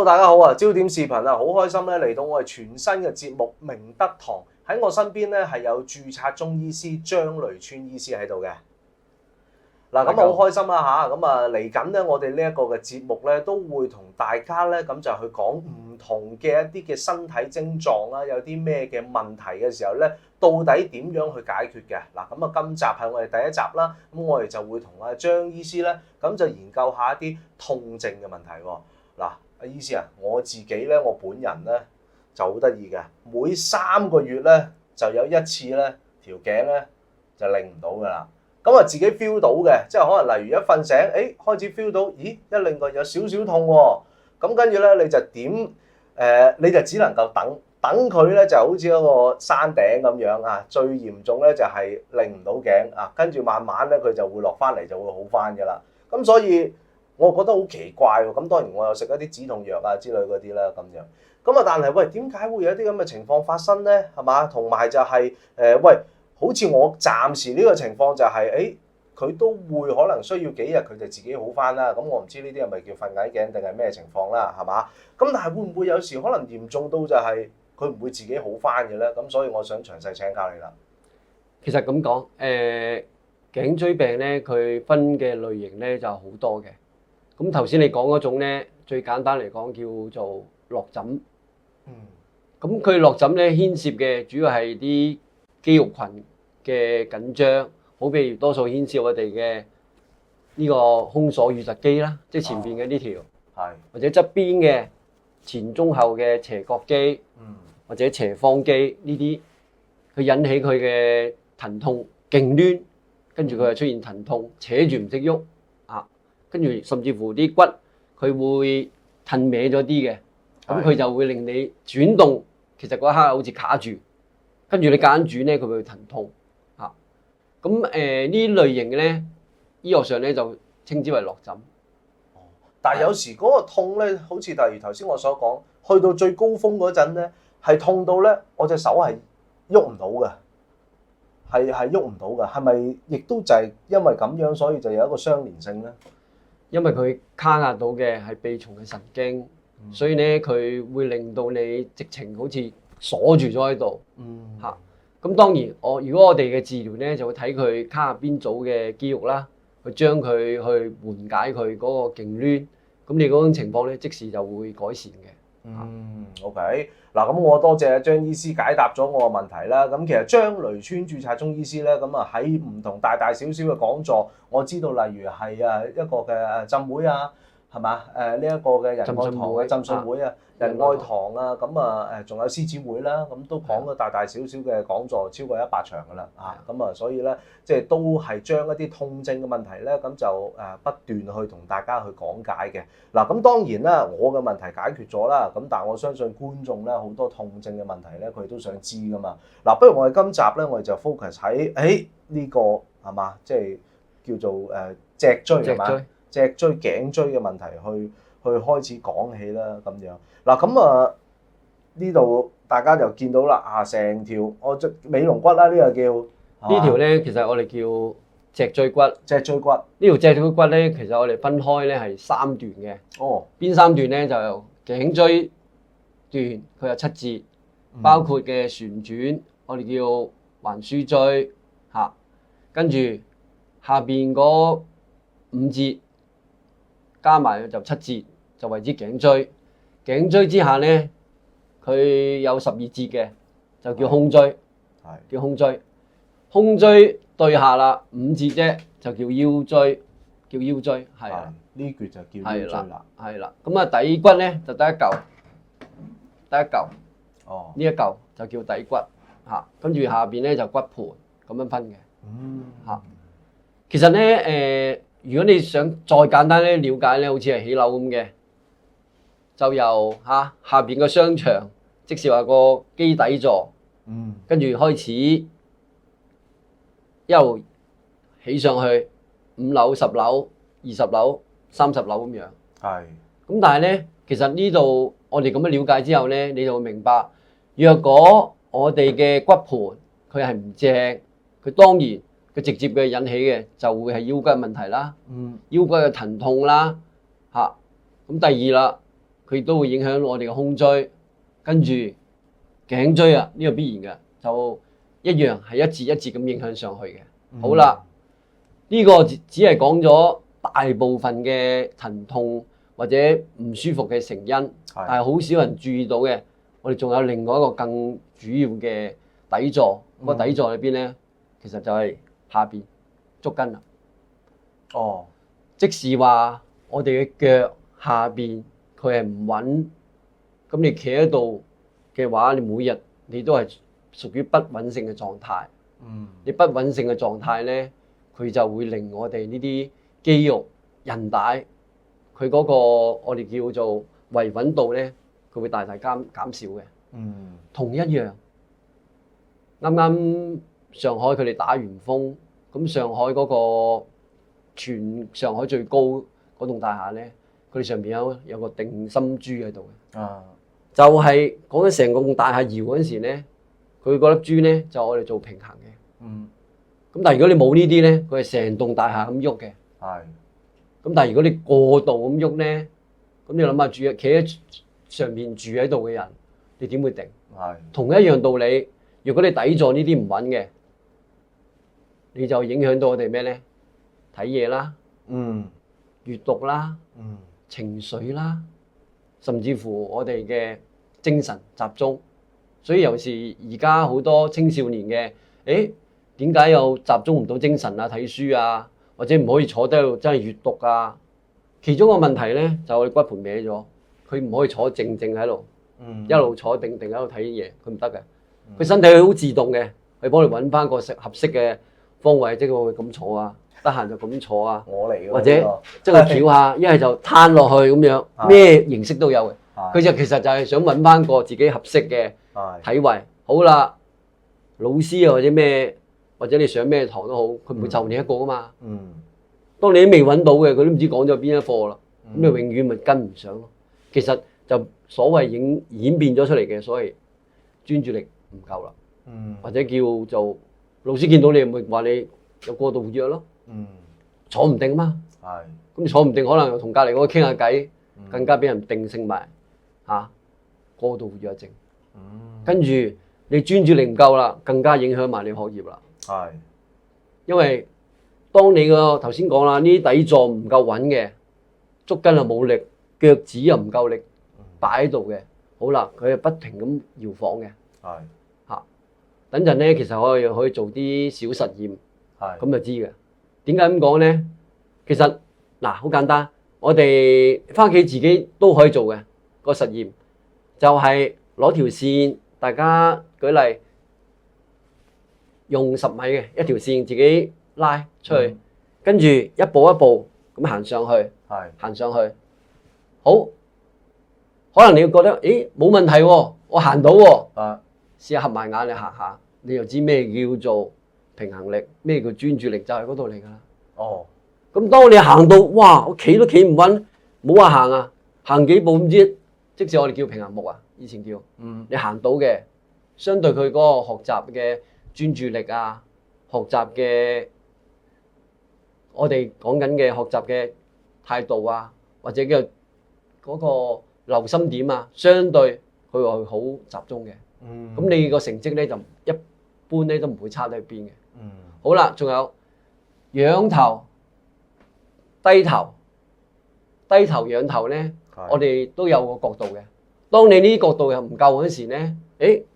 Hello， 大家好啊！焦點視頻啊，好開心咧嚟到我哋全新嘅節目《明德堂》，喺我身邊咧係有註冊中醫師張雷川醫師喺度嘅。嗱，咁好開心啊嚇！咁啊嚟緊咧，我哋呢一個嘅節目咧都會同大家咧咁就去講唔同嘅一啲嘅身體症狀啦，有啲咩嘅問題嘅時候咧，到底點樣去解決嘅？嗱，咁啊今集係我哋第一集啦，咁我哋就會同阿張醫師咧咁就研究下一啲痛症嘅問題喎。嗱，阿醫師啊，我自己咧，我本人咧就好得意嘅，每3個月咧就有一次咧條頸咧就擰唔到噶啦。咁啊自己 feel 到嘅，即係可能例如一瞓醒，開始 feel 到，咦一擰個有少少痛喎。咁跟住咧你就你就只能夠等佢咧就好似一個山頂咁樣啊。最嚴重咧就係擰唔到頸啊，跟住慢慢咧佢就會落翻嚟，就會好翻噶啦。咁所以我覺得好奇怪喎，咁當然我有食一啲止痛藥啊之類嗰啲啦咁樣，咁啊但係喂點解會有啲咁嘅情況發生咧？係嘛？同埋就係喂，好似我暫時呢個情況就係佢都會可能需要幾日佢就自己好翻啦。咁我唔知呢啲係咪叫瞓矮頸定係咩情況啦？係嘛？咁但係會唔會有時可能嚴重到就係佢唔會自己好翻嘅咧？咁所以我想詳細請教你啦。其實咁講，頸椎病咧，佢分嘅類型咧就好多嘅。咁頭先你講嗰種咧，最簡單嚟講叫做落枕。咁佢落枕咧牽涉嘅主要係啲肌肉群嘅緊張，好譬如多數牽涉我哋嘅呢個胸鎖乳突肌啦，即係前邊嘅呢條，或者側邊嘅前中後嘅斜角肌，或者斜方肌呢啲，佢引起佢嘅疼痛痙攣，跟住佢就出現疼痛，扯住唔識喐。跟住甚至乎啲骨佢會褪歪咗啲嘅，咁佢就會令你轉動，其實嗰一刻好似卡住，跟住你夾硬轉咧，佢會疼痛嚇。咁呢類型嘅咧，醫學上咧就稱之為落枕。但係有時嗰個痛咧，好似例如頭先我所講，去到最高峰嗰陣咧，係痛到咧，我隻手係喐唔到嘅，係喐唔到嘅，係咪亦都就係因為咁樣，所以就有一個相連性咧？因為佢卡壓到嘅係臂松嘅神經，所以咧佢會令到你直情好似鎖住咗喺度嚇。咁當然如果我哋嘅治療咧，就會睇佢卡下邊組嘅肌肉啦，去將佢去緩解佢嗰個痙攣。咁你嗰種情況咧，即時就會改善嘅。OK。嗱，咁我多謝張醫師解答咗我嘅問題啦。咁其實張雷川註冊中醫師咧，咁啊喺唔同大大小小嘅講座，我知道例如係一個嘅浸會啊，係嘛？呢一個嘅仁愛堂嘅浸信會啊，仁愛堂啊，咁啊仲有獅子會啦，咁都講咗大大小小嘅講座超過100場㗎啦。咁啊所以咧，即係都係將一啲痛症嘅問題咧，咁就不斷去同大家去講解嘅。嗱，咁當然啦，我嘅問題解決咗啦，咁但係我相信觀眾咧好多痛症嘅問題咧，佢都想知㗎嘛。嗱，不如我哋今集咧，我哋就 focus 喺呢個係嘛，即係叫做脊椎係嘛，脊椎頸椎嘅問題去開始講起啦咁樣。嗱，咁啊呢度大家就見到啦，成條尾龍骨啦，呢個叫呢條咧，其實我哋叫脊椎骨。脊椎骨呢條脊椎骨咧，其實我哋分開咧係3段嘅。邊3段咧？就由頸椎段，佢有7節，包括嘅旋轉，我哋叫橫樞椎嚇。跟住下邊嗰5節加埋就7節，就為之頸椎。頸椎之下咧，佢有12節嘅，就叫胸椎，叫胸椎。胸椎對下啦，5節啫，就叫腰椎，叫腰椎，係啊。呢橛就叫腰椎啦。係啦。咁啊底骨咧就得一嚿，呢一嚿就叫底骨嚇。跟住下邊咧就骨盤咁樣分嘅。嚇。其實咧如果你想再簡單咧了解咧，好似係起樓咁嘅，就由下邊個商場，即是話個基底座，跟住開始一路起上去5樓、10樓、20樓、30樓咁樣。咁但係咧，其實呢度我哋咁樣了解之後咧，你就會明白，若果我哋嘅骨盤佢係唔正，佢當然佢直接嘅引起嘅就會係腰骨嘅問題啦，腰骨嘅疼痛啦，嚇。咁第二啦。佢都會影響我哋嘅胸椎，跟住頸椎啊，呢個必然嘅，就一樣係一節一節咁影響上去嘅。好啦，呢個只係講咗大部分嘅疼痛或者唔舒服嘅成因，但係好少人注意到嘅，我哋仲有另外一個更主要嘅底座。個底座裏邊咧，其實就係下邊足跟啦。哦，即是話我哋嘅腳下邊佢係唔穩，咁你企喺度嘅話，你每日你都係屬於不穩定嘅狀態。你不穩定嘅狀態咧，佢就會令我哋呢啲肌肉韌帶佢嗰個我哋叫做維穩度咧，佢會大大減少嘅。同一樣，啱啱上海佢哋打完風，咁上海嗰個全上海最高嗰棟大廈咧，佢哋上邊有個定心珠喺度嘅。就係講緊成個棟大廈搖嗰陣時咧，佢嗰粒珠咧就我哋做平衡嘅。咁但係如果你冇呢啲咧，佢係成棟大廈咁喐嘅。咁但係如果你過度咁喐咧，咁你諗下企喺上邊住喺度嘅人，你點會定？同一樣道理，如果你底座呢啲唔穩嘅，你就影響到我哋咩咧？睇嘢啦，閱讀啦，情緒啦，甚至乎我哋嘅精神集中。所以尤其是而家好多青少年嘅，點解又集中唔到精神啊？睇書啊，或者唔可以坐低喺度真係閱讀啊？其中個問題咧就係我哋骨盆歪咗，佢唔可以坐靜靜喺度，一路坐定定喺度睇嘢，佢唔得嘅。佢身體好自動嘅，佢幫你揾翻個合適嘅方位，即係我會咁坐啊，得閒就咁坐啊，或者即係翹下，一係就攤落去咁樣，咩形式都有嘅。佢就其實就係想揾翻個自己合適嘅體位。好啦，老師啊或者咩，或者你上咩堂都好，佢唔會就你一個噶嘛。當你都未揾到嘅，佢都唔知講咗邊一課啦，咁你永遠咪跟唔上咯。其實就所謂演變咗出嚟嘅，所謂專注力唔夠啦，或者叫做老師見到你咪話你有過度活躍咯，坐唔定嘛。咁你坐唔定，可能又同隔離嗰個傾下偈，更加俾人定性埋過度活躍症。跟住你專注力唔夠啦，更加影響埋你學業啦。因為當你個頭先講啦，呢啲底座唔夠穩嘅，足跟又冇力，腳趾又唔夠力擺喺度嘅，好啦，佢係不停咁搖晃嘅。等陣咧，其實可以做啲小實驗，咁就知嘅。點解咁講咧？其實嗱，好簡單，我哋翻屋企自己都可以做嘅個實驗，就係攞條線，大家舉例用10米嘅一條線，自己拉出去，跟住一步一步咁行上去，行上去。好，可能你會覺得，冇問題喎，我行到喎。試下合埋眼你行下，你就知咩叫做平衡力，咩叫專注力，就係嗰度嚟㗎啦。咁當你行到，哇！我企都企唔穩，冇話行啊，行幾步唔知，即使我哋叫平衡木啊，以前叫。你行到嘅，相對佢嗰個學習嘅專注力啊，學習嘅我哋講緊嘅學習嘅態度啊，或者叫嗰個留心點啊，相對佢會好集中嘅。咁你個成績咧就一般咧都唔會差得去邊嘅。好啦，仲有仰頭、低頭、低頭仰頭咧，我哋都有個角度嘅。當你呢啲角度又唔夠嗰時咧，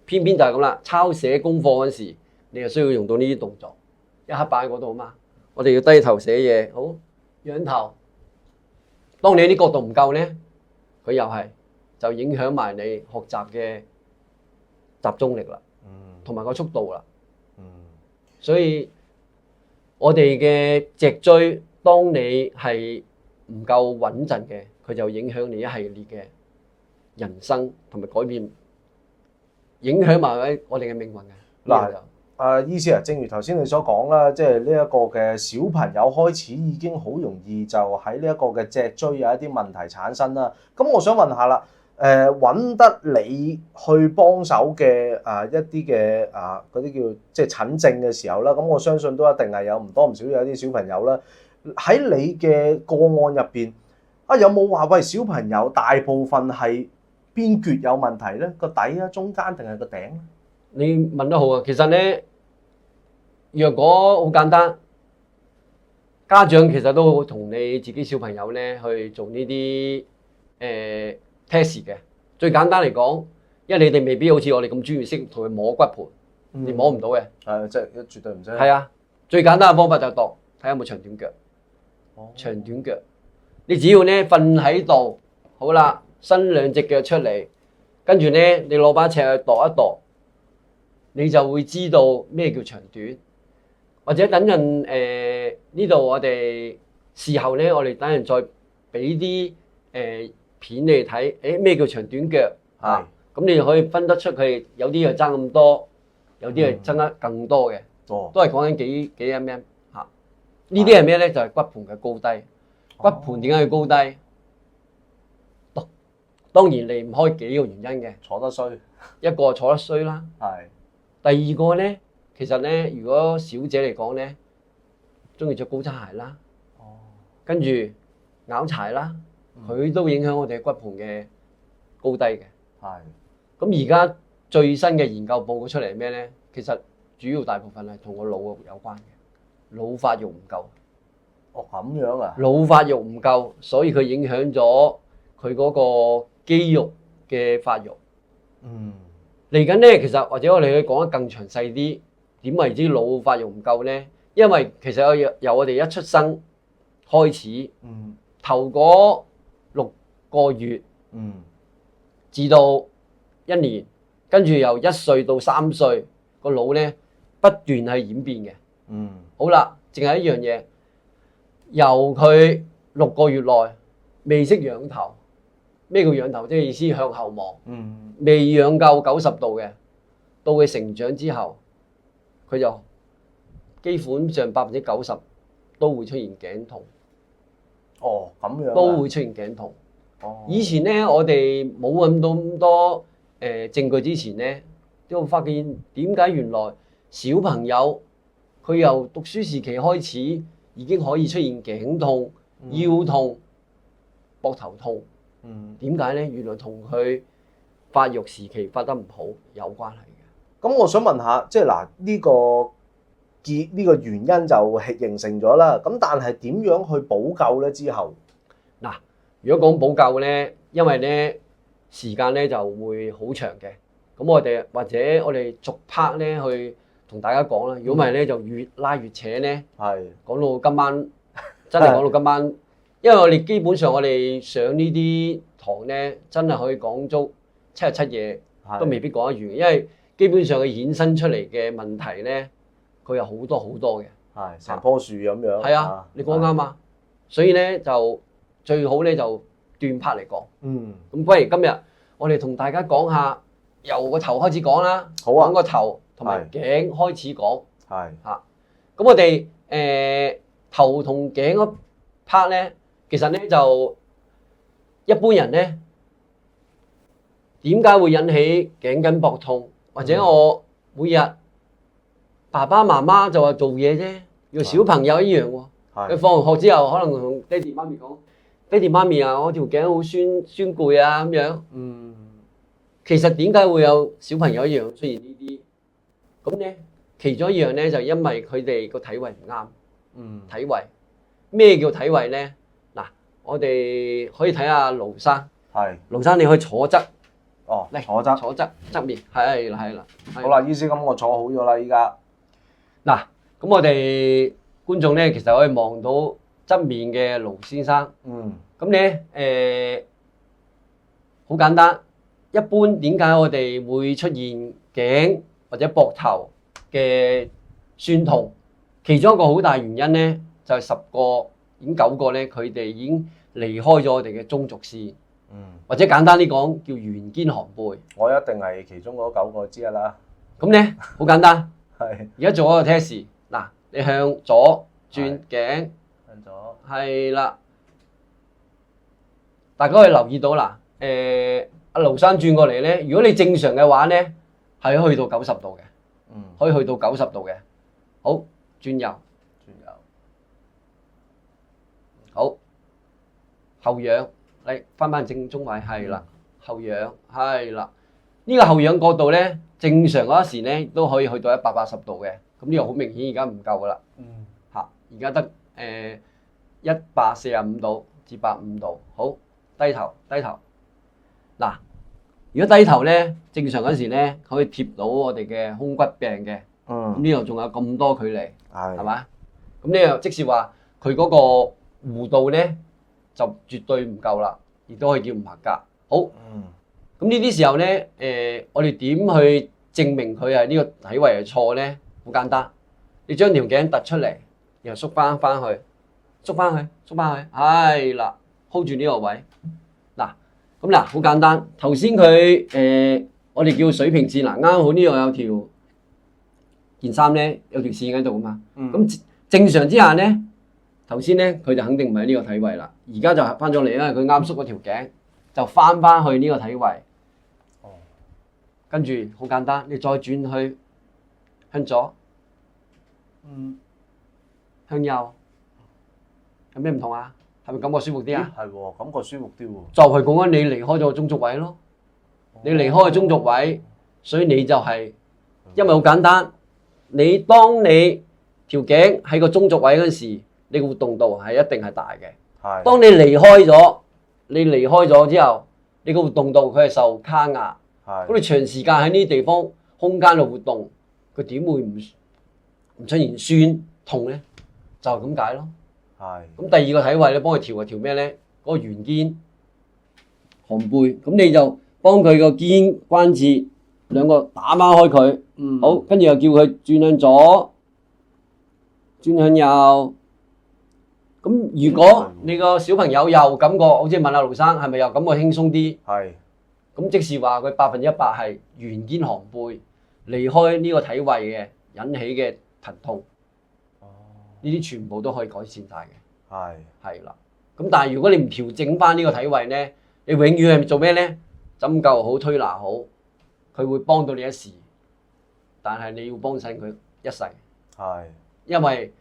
偏偏就係咁啦。抄寫功課嗰時，你就需要用到呢啲動作，一刻擺喺嗰度啊嘛。我哋要低頭寫嘢，好仰頭。當你啲角度唔夠咧，佢又係就影響埋你學習嘅集中力啦，同埋個速度啦。所以我哋嘅脊椎，當你係唔夠穩陣嘅，佢就影響你一系列嘅人生同埋改變，影響埋我哋嘅命運嘅。醫師啊，正如頭先你所講啦，即係呢一個嘅小朋友開始已經好容易就喺呢一個嘅脊椎有一啲問題產生啦。咁我想問下啦，揾得你去幫手嘅一啲嘅嗰啲叫即係診症嘅時候啦，咁我相信都一定係有唔多唔少有啲小朋友啦。喺你嘅個案入邊，啊，有冇話喂小朋友大部分係邊橛有問題咧？個底啊、中間定係個頂咧？你問得好啊！其實咧，若果好簡單，家長其實都會同你自己小朋友咧去做呢啲test 嘅。最簡單嚟講，因為你哋未必好似我哋咁專業識同佢摸骨盤，你摸唔到嘅。即係絕對唔使。係啊，最簡單嘅方法就係度，睇下有冇長短腳。哦長短腳，你只要咧瞓喺度，好啦，伸兩隻腳出嚟，跟住咧你攞把尺去度一度，你就會知道咩叫長短。或者等陣呢度我哋事後咧，我哋等陣再俾啲片你哋睇，咩叫長短腳啊？咁你就可以分得出佢有啲係爭咁多，有啲係爭得更多嘅，哦，都係講緊幾 mm 嚇。呢啲係咩咧？就係骨盤嘅高低。骨盤點解要高低？當然離唔開幾個原因嘅。坐得衰，一個坐得衰啦。係。第二個咧，其實咧，如果小姐嚟講咧，中意着高踭鞋啦，哦，跟住拗柴啦，佢都影響我哋骨盤嘅高低嘅。係。咁而家最新嘅研究報告出嚟係咩咧？其實主要大部分係同個腦有關嘅，腦發育唔夠。哦，咁樣啊？腦發育唔夠，所以佢影響咗佢嗰個肌肉嘅發育。嗯。嚟緊咧，其實或者我哋去講得更詳細啲，點為之腦發育唔夠咧？因為其實由我哋一出生開始，頭嗰6個月，至到1年，跟住由1歲到3歲，個腦咧不斷係演變嘅。好啦，淨係一樣嘢，由佢6個月內未識仰頭。咩叫仰頭？即係意思向後望，未仰夠90度嘅，到佢成長之後，佢就基本上90%都會出現頸痛。哦，咁樣都會出現頸痛。哦，以前咧，我哋冇揾到咁多證據之前咧，都會發現點解原來小朋友佢由讀書時期開始已經可以出現頸痛、腰痛、膊頭痛。點解咧？原來同佢發育時期發得唔好有關係嘅。咁我想問下，即係嗱呢個原因就形成咗啦。咁但係點樣去補救咧？之後嗱，如果講補救咧，因為咧時間咧就會好長嘅。咁我哋或者我哋逐 part 咧去同大家講啦。如果唔係咧，就越拉越扯咧。係講到今晚，真係講到今晚。因為我哋基本上我哋上呢啲堂咧，真係可以講足7日7夜都未必講得完，因為基本上佢衍生出嚟嘅問題咧，佢有好多好多嘅，係成棵樹咁樣。係啊，你講啱啊，所以咧就最好咧就斷 part 嚟講。咁不如今日我哋同大家講下由個頭開始講啦。好啊，講個頭同埋頸開始講。係嚇，咁我哋頭同頸嗰 part 咧。其實咧就一般人咧點解會引起頸筋膊痛？或者我每日爸爸媽媽就話做嘢啫，要小朋友一樣喎。佢放完學之後，可能同爹哋媽咪講：爹哋媽咪啊，我條頸好酸攰啊咁樣。其實點解會有小朋友一樣出現呢啲？咁咧其中一樣咧就因為佢哋個體位唔啱。體位咩叫體位咧？我哋可以睇下盧生，盧生你可以坐側，嚟坐側面，係啦。好啦，醫師咁我坐好咗啦，依家。嗱，咁我哋觀眾咧，其實可以望到側面嘅盧先生。咁咧好簡單，一般點解我哋會出現頸或者膊頭嘅酸痛？其中一個好大原因咧，就係10個。已經9個咧，佢哋已經離開咗我哋嘅中軸線，或者簡單啲講叫圓肩寒背。我一定係其中嗰9個之一啦。咁咧好簡單，而家做一個 test。嗱，你向左轉頸，向左，係啦。大家可以留意到啦，阿盧生轉過嚟咧，如果你正常嘅話咧，係可以去到90度嘅，可以去到90度嘅。好，轉右。好，後仰，嚟翻正中位，係啦，後仰，係啦。呢個後仰角度咧，正常嗰時咧都可以去到180度嘅。咁呢個好明顯而家唔夠噶啦。嚇，而家得145度至85度。好，低頭。嗱，如果低頭咧，正常嗰時咧可以貼到我哋嘅胸骨病嘅。咁呢度仲有咁多距離，係嘛？咁呢個即是話佢嗰個弧度咧就絕對唔夠啦，亦都可以叫唔合格。好。咁呢啲時候咧，我哋點去證明佢係呢個體位係錯咧？好簡單，你將條頸突出嚟，然後縮翻去，係啦 ，hold 住呢個位。嗱，咁嗱，好簡單。頭先佢我哋叫水平線嗱，啱好呢度有條件衫咧，有條線喺度啊嘛。咁正常之下咧，頭先咧佢就肯定唔係呢個體位啦。而家就翻咗嚟，因為佢啱縮嗰條頸。就翻去呢個體位，跟住好簡單，你再轉去向左，向右，有咩唔同啊？係咪感覺舒服啲啊？係喎，感覺舒服啲喎。就係講緊你離開咗個中軸位咯，你離開個中軸位，所以你就係，因為好簡單，當你條頸喺個中軸位嗰陣時，你個活動度係一定係大嘅。係。當你離開咗之後，你個活動度佢係受卡壓，咁你長時間喺呢啲地方空間度活動，佢點會唔出現酸痛咧？就係咁解咯。係。咁第二個體位咧，幫佢調咩咧？嗰個圓肩、寒背，咁你就幫佢個肩關節兩個打孖開佢。好，跟住又叫佢轉向左，轉向右。咁如果你個小朋友又感覺，好似問阿盧生，係咪又感覺輕鬆啲？係。咁即是話佢100%係圓肩寒背，離開呢個體位嘅引起嘅疼痛。哦。呢啲全部都可以改善晒嘅。係啦。咁但係如果你唔調整翻呢個體位咧，你永遠係做咩咧？針灸好，推拿好，佢會幫到你一時，但係你要幫襯佢一世。係。因為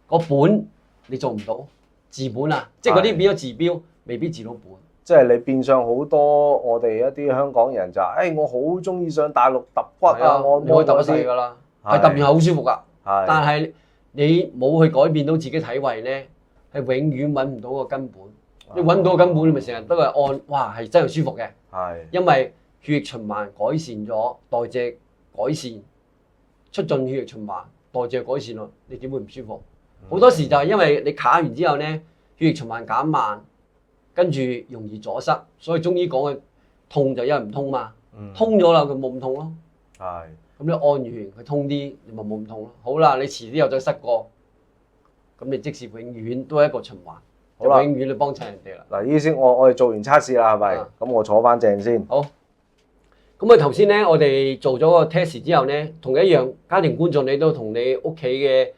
個本你做唔到治本啊，即係嗰啲變咗治標，未必治到本。即係你變相好多我哋一啲香港人就係，我好中意上大陸揼骨啊，按摩嗰啲，揼一世㗎啦，係揼完係好舒服㗎。係，但係你冇去改變到自己體位咧，係永遠揾唔到個根本。你揾唔到個根本，你咪成日都係按，哇係真係舒服嘅。係，因為血液循環改善咗，代謝改善，促進血液循環，代謝改善咯，你點會唔舒服？好多時就係因為你卡完之後咧，血液循環減慢，跟住容易阻塞，所以中醫講嘅痛就因為唔通嘛。通咗啦，佢冇咁痛咯。係。咁你按完佢通啲，你咪冇咁痛咯。好啦，你遲啲又再塞過，咁你即使永遠都係一個循環。好啦，永遠你幫襯人哋啦。嗱，醫生，我哋做完測試啦，係咪？咁我坐翻正先。好。咁頭先咧，我哋做咗個 test 之後咧，同一樣家庭觀眾你都同你屋企嘅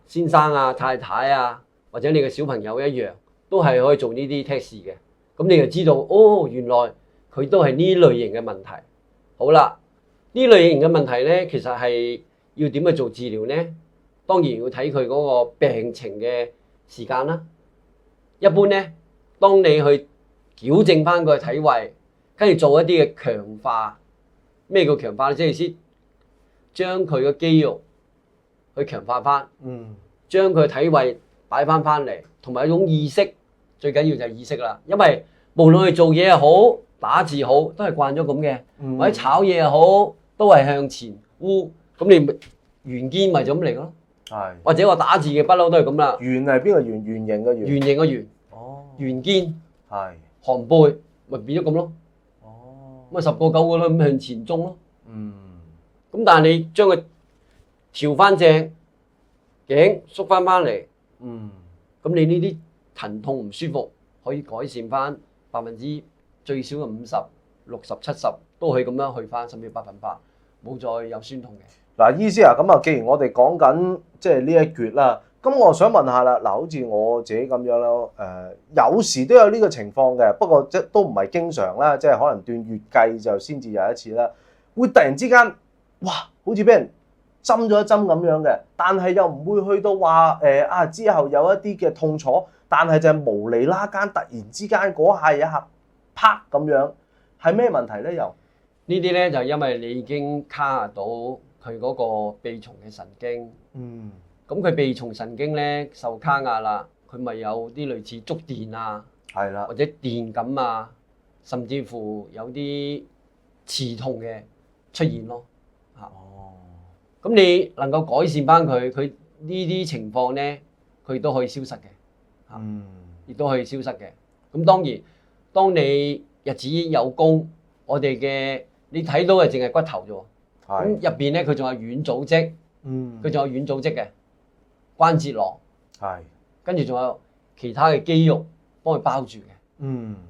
先生啊、太太啊，或者你嘅小朋友一樣，都係可以做呢啲 test 嘅。咁你就知道，哦，原來佢都係呢類型嘅問題。好啦，呢類型嘅問題咧，其實係要點去做治療咧？當然要睇佢嗰個病情嘅時間啦。一般咧，當你去矯正翻個體位，跟住做一啲嘅強化。咩叫強化咧？即係意思將佢嘅肌肉去強化翻，將佢體位擺翻嚟，同埋一種意識，最緊要就係意識啦。因為無論係做嘢又好，打字好，都係慣咗咁嘅，或者炒嘢又好，都係向前烏。咁你圓肩咪就咁嚟咯。係。或者我打字嘅不嬲都係咁啦。圓係邊個圓？圓形嘅圓。圓形嘅圓。哦。圓肩。係。寒背咪變咗咁咯。哦。咁啊10個9個都咁向前衝咯。咁但係你將佢調翻正，頸縮翻嚟，咁你呢啲疼痛唔舒服可以改善翻最少嘅50、60、70都可以咁樣去翻，甚至100%冇再有酸痛嘅。嗱，醫師啊，咁啊，既然我哋講緊即係呢一橛啦，咁我想問下啦，嗱，好似我自己咁樣咯，有時都有呢個情況嘅，不過即都唔係經常啦，即係可能斷月計就先至有一次啦，會突然之間，哇，好似俾人針咗一針咁樣嘅，但係又唔會去到話之後有一啲嘅痛楚，但係就係無厘啦間突然之間嗰下一下啪咁樣，係咩問題咧？又呢啲咧就因為你已經卡到佢嗰個鼻蟲嘅神經，咁佢鼻蟲神經咧受卡壓啦，佢咪有啲類似觸電啊，係啦，或者電感啊，甚至乎有啲刺痛嘅出現咯。咁你能夠改善翻佢呢啲情況咧，佢都可以消失嘅，亦都可以消失嘅。咁當然，當你日子有功，我哋嘅你睇到嘅淨係骨頭啫喎，咁入邊咧佢仲有軟組織，佢仲有軟組織嘅關節囊，跟住仲有其他嘅肌肉幫佢包住嘅。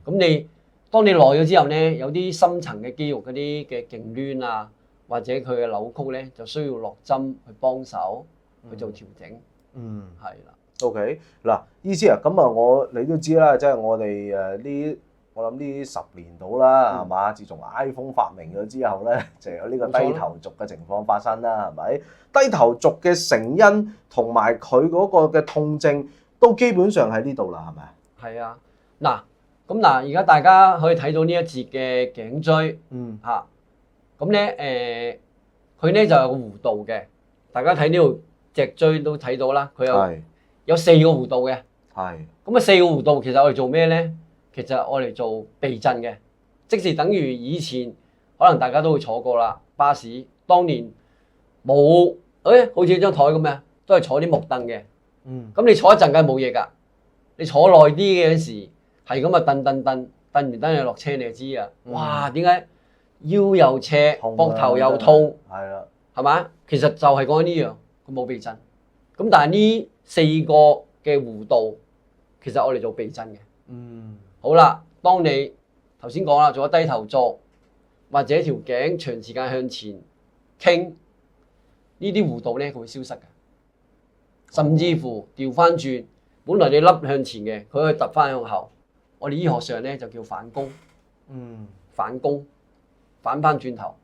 咁當你耐咗之後咧，有啲深層嘅肌肉嗰啲嘅痙攣啊，或者佢嘅扭曲咧，就需要落針去幫手去做調整。係啦。OK， 嗱，醫師啊，咁啊，你都知啦，即係我哋我諗呢10年到啦，係嘛？自從 iPhone 發明咗之後咧，就有呢個低頭族嘅情況發生啦，係咪？低頭族嘅成因同埋佢嗰個嘅痛症都基本上喺呢度啦，係咪？係啊，而家大家可以睇到呢一節嘅頸椎，咁咧佢咧就有個弧度嘅，大家睇呢度脊椎都睇到啦，佢有4個弧度嘅。咁啊4個弧度其實我哋做咩咧？其實我哋做避震嘅，即是等於以前可能大家都會坐過啦，巴士當年冇好似張台咁嘅，都係坐啲木凳嘅。咁你坐一陣梗係冇嘢㗎，你坐耐啲嘅時係咁啊蹬完你落車你就知啊！哇，點解腰又斜，膊頭又痛？係啦，係嘛？其實就係講緊呢樣，佢冇避震。咁但係呢4個嘅弧度，其實我哋做避震嘅。好啦，當你頭先講啦，做咗低頭族或者條頸長時間向前傾，呢啲弧度咧佢會消失嘅，甚至乎調翻轉，本來你凹向前嘅，佢可以揼翻向後。我哋醫學上咧就叫反弓，反弓，反翻轉頭，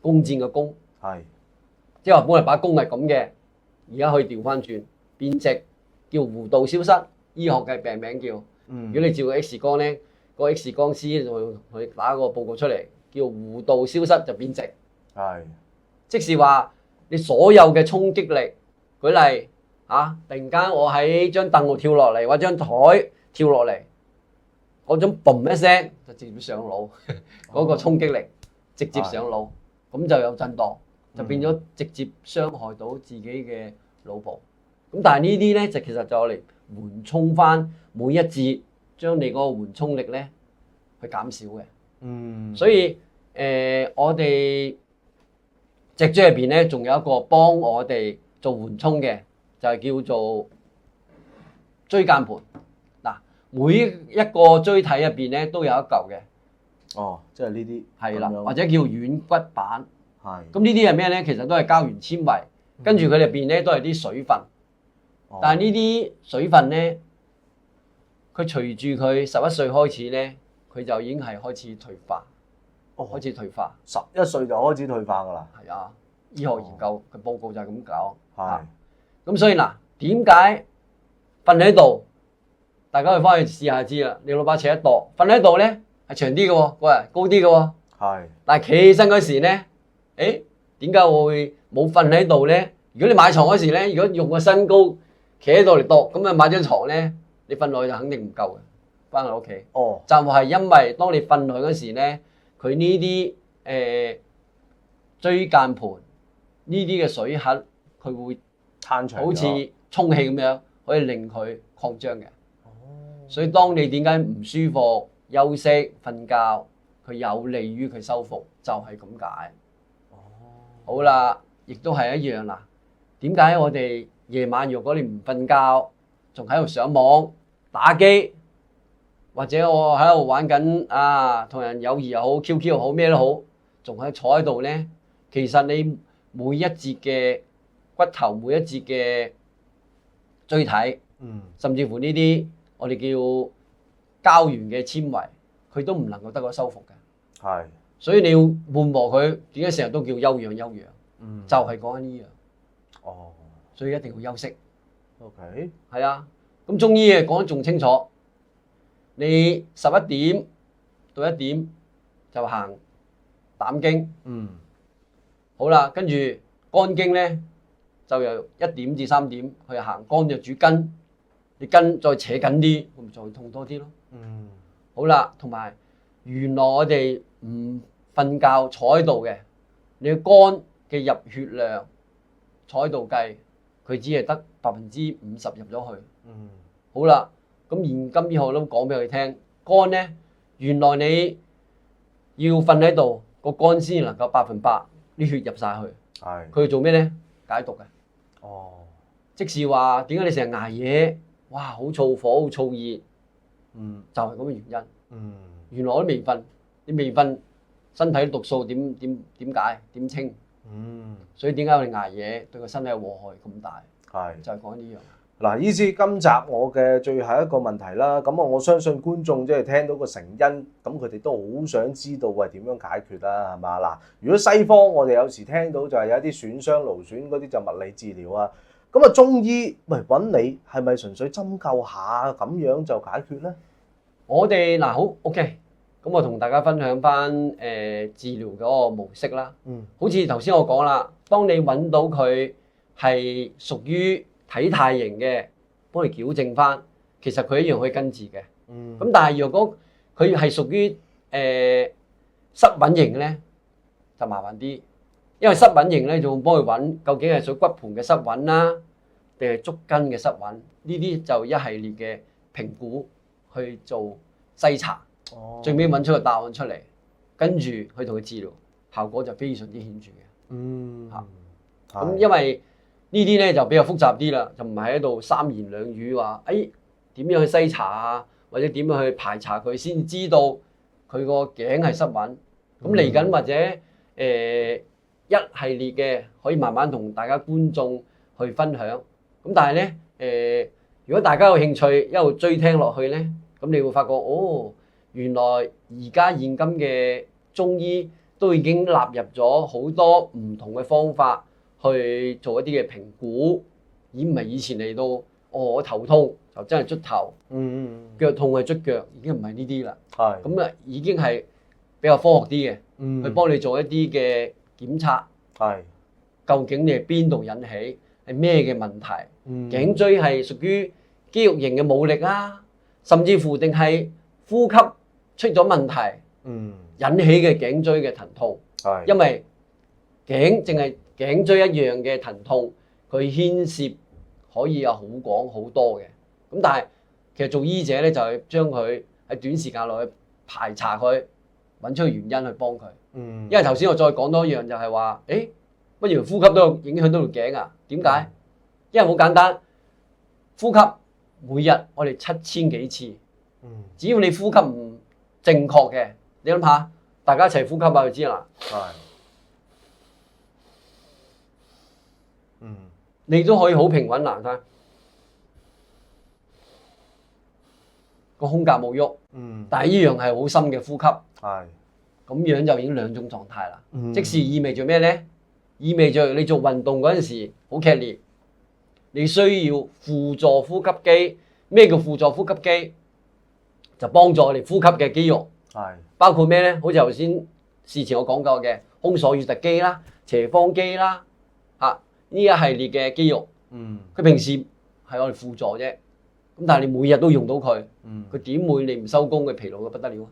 弓箭嘅弓，即係話本來把弓係咁嘅，而家可以調翻轉變直，叫弧度消失，醫學嘅病名叫。如果你照個 X 光咧，個 X 光師就同你打個報告出嚟，叫弧度消失就變直。即是話你所有嘅衝擊力，舉例突然間我喺張凳度跳落嚟，或者張台跳落嚟，嗰種嘣一聲就直接上腦，嗰個衝擊力直接上腦，咁就有震盪，就變咗直接傷害到自己嘅腦部。咁但係呢啲咧就其實就嚟緩衝翻每一節，將你嗰個緩衝力咧去減少嘅。所以我哋脊椎入邊咧仲有一個幫我哋做緩衝嘅，就係叫做椎間盤。每一個椎體入邊咧都有一嚿嘅。即係呢啲係啦，或者叫軟骨板。咁呢啲係咩咧？其實都係膠原纖維，跟住佢入邊咧都係啲水分。但係呢啲水分咧，佢隨住佢11歲開始咧，佢就已經係開始退化。開始退化，11歲就開始退化㗎啦。係啊，醫學研究嘅報告就係咁講。咁所以點解瞓喺度？大家去翻去試下知啦。你攞把尺一度，瞓喺度咧係長啲嘅喎，個人高啲嘅喎。但係企起身嗰時咧，點解我會冇瞓喺度咧？如果你買床嗰時咧，如果用個身高企喺度嚟度，咁啊買張床咧，你瞓落去就肯定唔夠嘅。翻嚟屋企。就係因為當你瞓落去嗰時咧，佢呢啲椎間盤呢啲嘅水核，佢會攤長，好似充氣咁樣，可以令佢擴張嘅。所以當你點解唔舒服、休息、瞓覺，佢有利於佢修復，就係咁解。好啦，亦都係一樣啦。點解我哋夜晚如果你唔瞓覺，仲喺度上網打機，或者我喺度玩緊同人友誼又好、QQ 又好，咩都好，仲喺坐喺度咧？其實你每一節嘅骨頭、每一節嘅椎體，甚至乎呢啲我哋叫膠原嘅纖維，佢都唔能夠得到修復嘅。所以你要緩和佢，點解成日都叫休養休養？就係講緊呢樣。哦所以一定要休息。 ，OK，係啊，咁中醫嘅講得仲清楚，你11點到1點就行膽經，好啦，跟住肝經咧就由1點至3點去行，肝就主筋，你筋再扯緊啲，咁咪再痛多啲咯。好啦，同埋原來我哋唔瞓覺坐喺度嘅，你個肝嘅入血量坐喺度計，佢只係得50%入咗去。好啦，咁現今醫學都講俾佢聽，肝咧原來你要瞓喺度，個肝先能夠100%啲血入晒去。係。佢做咩咧？解毒嘅。哦。即是話點解你成日捱夜？哇，好燥火，好燥熱，就係咁嘅原因。原來我都未瞓，你未瞓，身體毒素點解點清？所以點解我哋捱夜對個身體嘅禍害咁大？係。就係講呢樣。嗱，醫師，今集我嘅最後一個問題啦，咁我相信觀眾即係聽到個成因，咁佢哋都好想知道係點樣解決啦，係嘛？嗱，如果西方我哋有時聽到就係有一啲損傷勞損嗰啲就物理治療啊，咁啊中醫喂揾你係咪純粹針灸下咁樣就解決咧？我哋嗱好 OK，咁我同大家分享翻治療嗰個模式啦。好似頭先我講啦，當你揾到佢係屬於體態型嘅，幫你矯正翻，其實佢一樣可以根治嘅。咁但係如果佢係屬於濕穩型咧，就麻煩啲，因為濕穩型咧就會幫佢揾究竟係屬骨盤嘅濕穩啦，定係足筋嘅濕穩，呢啲就一系列嘅評估去做篩查，最尾揾出個答案出嚟，跟住去同佢治療，效果就非常之顯著嘅。咁因為呢啲咧就比較複雜啲啦，就唔係喺度三言兩語話，點樣去篩查啊，或者點樣去排查佢先知道佢個頸係濕穩。咁嚟緊或者一系列嘅可以慢慢同大家觀眾去分享。咁但係咧如果大家有興趣一路追聽落去咧，咁你會發覺原來而家現今嘅中醫都已經納入咗好多唔同嘅方法。去做一啲嘅評估，而唔係以前嚟到，我頭痛就真係捽頭，腳痛係捽腳，已經唔係呢啲啦。咁啊已經係比較科學啲嘅，去幫你做一啲嘅檢測。究竟你係邊度引起，係咩嘅問題？頸椎係屬於肌肉型嘅冇力啊，甚至乎定係呼吸出咗問題，引起嘅頸椎嘅疼痛。因為頸淨係頸椎一樣嘅疼痛，佢牽涉可以有好廣好多嘅。咁但係其實做醫者咧，就係將佢喺短時間內去排查佢，揾出個原因去幫佢。因為頭先我再講多一樣就係話，乜原來呼吸都有影響到條頸啊？點解？因為好簡單，呼吸每日我哋7000幾次，只要你呼吸唔正確嘅，你諗下，大家一齊呼吸下就知啦。你都可以好平穩嗱，睇個胸甲冇喐，但係依樣係好深嘅呼吸，咁樣就已經兩種狀態啦。即是意味住咩咧？意味住你做運動嗰陣時好劇烈，你需要輔助呼吸機。咩叫輔助呼吸機？就幫助我哋呼吸嘅肌肉，包括咩咧？好似頭先事前我講過嘅胸鎖乳突肌啦、斜方肌啦。呢一系列嘅肌肉，佢平時係我哋輔助啫。咁但係你每日都用到佢，佢點會你唔收工嘅疲勞嘅不得了啊？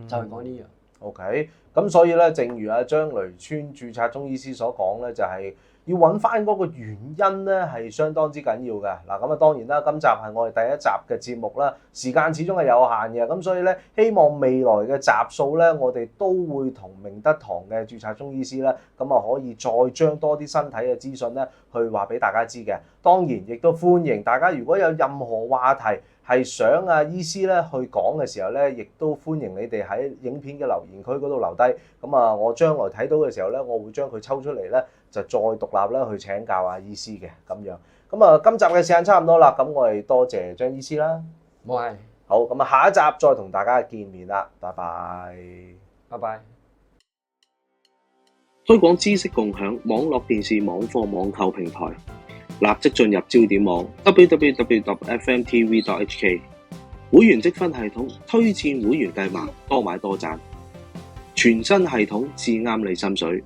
就係講呢樣。OK，咁所以咧，正如阿張雷川註冊中醫師所講咧，就係要揾翻嗰個原因咧，係相當之緊要嘅。嗱，咁啊當然啦，今集係我哋第一集嘅節目啦，時間始終係有限嘅，咁所以咧，希望未來嘅集數咧，我哋都會同明德堂嘅註冊中醫師咧，咁啊可以再將多啲身體嘅資訊咧，去話俾大家知嘅。當然，亦都歡迎大家如果有任何話題係想醫師咧去講嘅時候咧，亦都歡迎你哋喺影片嘅留言區嗰度留低。咁啊，我將來睇到嘅時候咧，我會將佢抽出嚟咧，就再獨立咧去請教阿醫師嘅咁樣。咁啊，今集嘅時間差唔多啦，咁我哋多謝張醫師啦。冇係。好，咁啊，下一集再同大家見面啦，拜拜。拜拜。推廣知識共享網絡電視網課網購平台，立即進入焦點網 www.fmtv.hk 會員積分系統推薦會員計劃，多買多賺，全新系統至啱你心水。